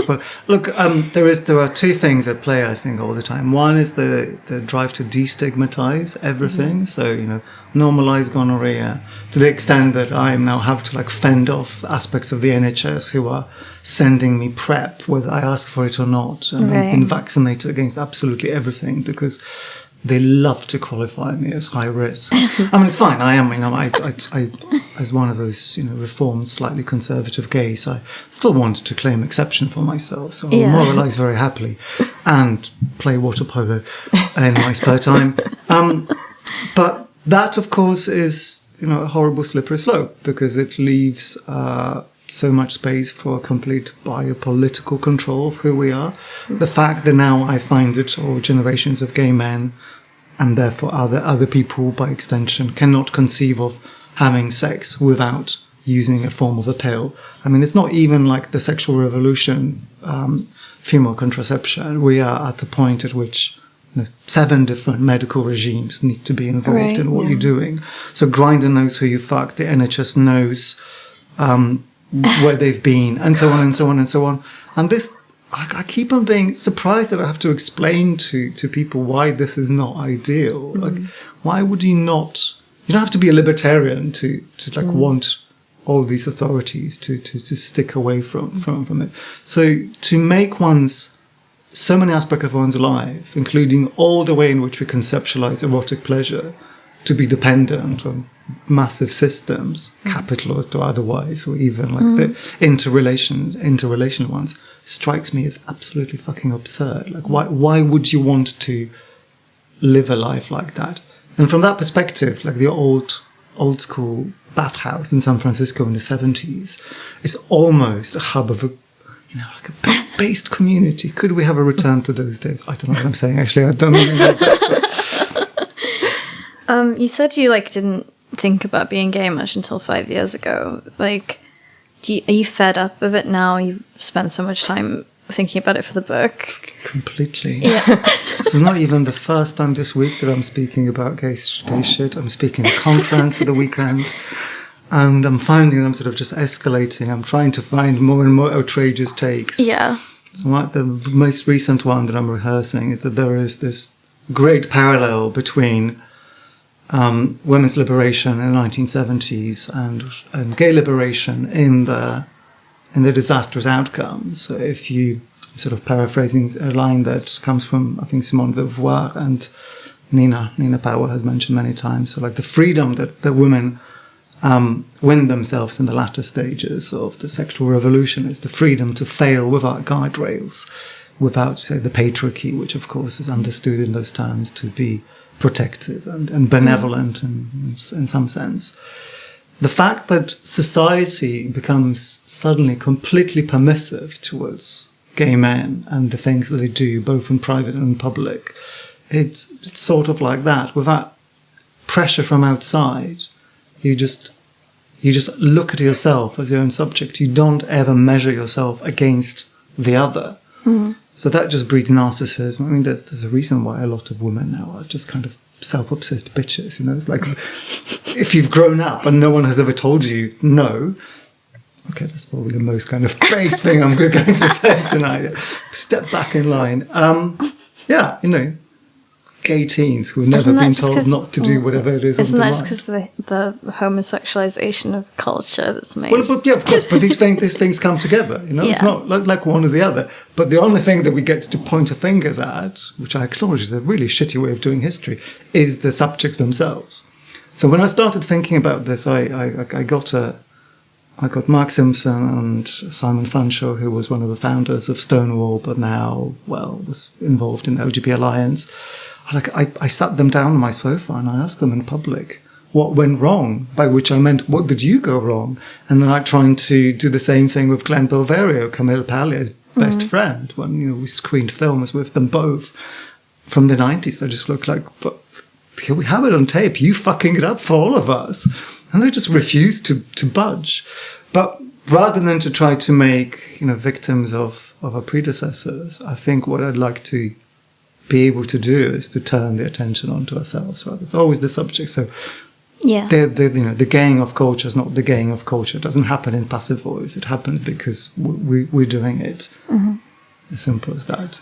But look, there are two things at play, I think, all the time. One is the drive to destigmatize everything. So, normalize gonorrhea to the extent that I now have to fend off aspects of the NHS who are sending me PrEP, whether I ask for it or not. And I've been vaccinated against absolutely everything because they love to qualify me as high risk. I mean, it's fine. I am, I as one of those, reformed, slightly conservative gays, I still wanted to claim exception for myself. So I moralize very happily and play water polo in my spare time. But that, of course, is, a horrible slippery slope because it leaves so much space for complete biopolitical control of who we are. The fact that now I find it all generations of gay men and therefore other people by extension cannot conceive of having sex without using a form of a pill. I mean, it's not even like the sexual revolution, female contraception. We are at the point at which 7 different medical regimes need to be involved in what you're doing. So Grindr knows who you fuck, the NHS knows where they've been, and so on and so on and so on. And this, I keep on being surprised that I have to explain to people why this is not ideal. Why would you not? You don't have to be a libertarian to want all these authorities to stick away from it. So to make so many aspects of one's life, including all the way in which we conceptualize erotic pleasure, to be dependent on massive systems, capitalist or otherwise, or even the interrelational ones, strikes me as absolutely fucking absurd. Why would you want to live a life like that? And from that perspective, the old school bathhouse in San Francisco in the 70s is almost a hub of a based community. Could we have a return to those days? I don't know what I'm saying. Actually, I don't know. You said you didn't think about being gay much until 5 years ago. Are you fed up of it now? You've spent so much time thinking about it for the book. Completely. Yeah. This is not even the first time this week that I'm speaking about gay shit. I'm speaking at a conference at the weekend. And I'm finding them sort of just escalating. I'm trying to find more and more outrageous takes. Yeah. So the most recent one that I'm rehearsing is that there is this great parallel between women's liberation in the 1970s and gay liberation in the disastrous outcome. So if you sort of paraphrasing a line that comes from, I think, Simone de Beauvoir and Nina Power has mentioned many times. So the freedom that women win themselves in the latter stages of the sexual revolution is the freedom to fail without guardrails, without, say, the patriarchy, which of course is understood in those terms to be protective and benevolent in some sense. The fact that society becomes suddenly completely permissive towards gay men and the things that they do, both in private and in public, it's sort of like that. Without pressure from outside, you just look at yourself as your own subject. You don't ever measure yourself against the other. Mm-hmm. So that just breeds narcissism. I mean, there's a reason why a lot of women now are just kind of self-obsessed bitches. It's like if you've grown up and no one has ever told you no. Okay, that's probably the most kind of base thing I'm going to say tonight. Step back in line. Gay teens who have never been told not to do whatever it is. Isn't that just because the homosexualization of culture that's made? Well, of course. But these things come together. It's not like one or the other. But the only thing that we get to point our fingers at, which I acknowledge is a really shitty way of doing history, is the subjects themselves. So when I started thinking about this, I got Mark Simpson and Simon Fanshawe, who was one of the founders of Stonewall, but now, was involved in the LGBT Alliance. I sat them down on my sofa and I asked them in public what went wrong, by which I meant, what did you go wrong? And then I tried to do the same thing with Glenn Bilverio, Camille Pallier's best friend, when we screened films with them both from the 90s. They just looked like, but here we have it on tape, you fucking it up for all of us. And they just refused to budge. But rather than to try to make victims of our predecessors, I think what I'd like to be able to do is to turn the attention onto ourselves. Right? It's always the subject. So Yeah. The gaying of culture is not the gaying of culture. It doesn't happen in passive voice. It happens because we're doing it. As simple as that.